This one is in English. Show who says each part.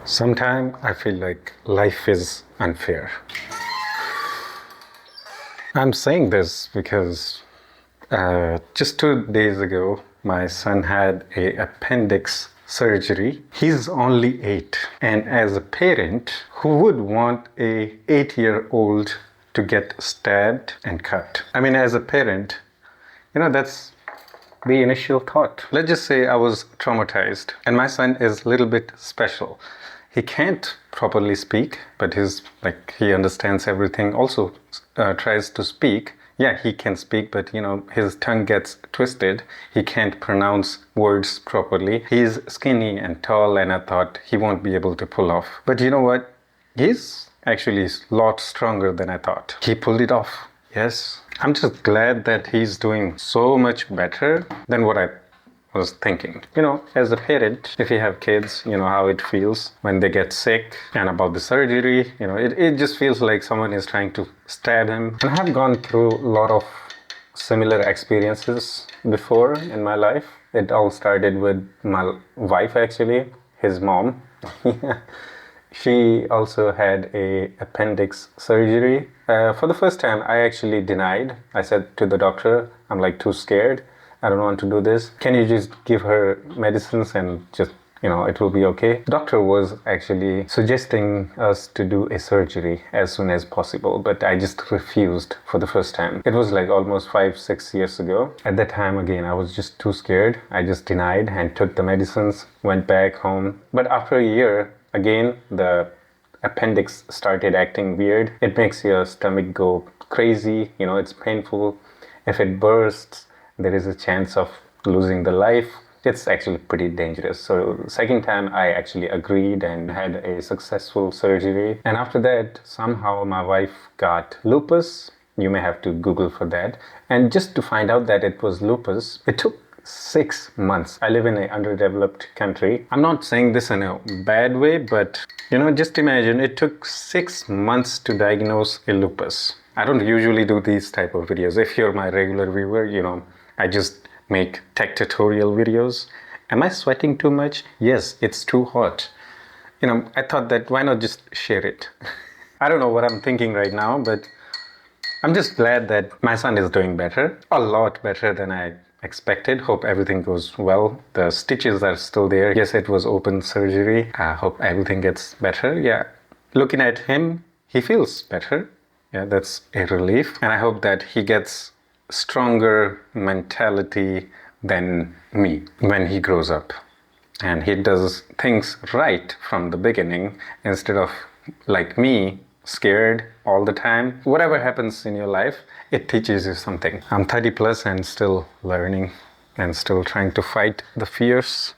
Speaker 1: Sometimes I feel like life is unfair. I'm saying this because just 2 days ago, my son had a appendix surgery. He's only 8, and as a parent, who would want a 8-year-old to get stabbed and cut? I mean, as a parent, that's the initial thought. Let's just say I was traumatized, and my son is a little bit special. He can't properly speak, but he understands everything. Also, tries to speak. Yeah, he can speak, but his tongue gets twisted. He can't pronounce words properly. He's skinny and tall, and I thought he won't be able to pull off. But you know what? He's actually a lot stronger than I thought. He pulled it off. Yes. I'm just glad that he's doing so much better than what I was thinking. As a parent, if you have kids, you know how it feels when they get sick, and about the surgery, it just feels like someone is trying to stab him. And I have gone through a lot of similar experiences before in my life. It all started with my wife, actually, his mom. She also had a appendix surgery. For the first time, I actually denied. I said to the doctor, I'm too scared. I don't want to do this. Can you just give her medicines and just, it will be okay? The doctor was actually suggesting us to do a surgery as soon as possible, but I just refused for the first time. It was almost 5-6 years ago. At that time, again, I was just too scared. I just denied and took the medicines, went back home. But after a year, again, the appendix started acting weird. It makes your stomach go crazy. It's painful. If it bursts, there is a chance of losing the life. It's actually pretty dangerous. So second time I actually agreed and had a successful surgery. And after that, somehow my wife got lupus. You may have to Google for that. And just to find out that it was lupus, it took 6 months. I live in an underdeveloped country. I'm not saying this in a bad way, but just imagine it took 6 months to diagnose a lupus. I don't usually do these type of videos. If you're my regular viewer, I just make tech tutorial videos. Am I sweating too much? Yes, it's too hot. I thought that why not just share it? I don't know what I'm thinking right now, but I'm just glad that my son is doing better. A lot better than I expected. Hope everything goes well. The stitches are still there. Yes, it was open surgery. I hope everything gets better. Yeah, looking at him, he feels better. Yeah, that's a relief. And I hope that he gets stronger mentality than me when he grows up. And he does things right from the beginning instead of like me, scared all the time. Whatever happens in your life, it teaches you something. I'm 30 plus and still learning and still trying to fight the fears.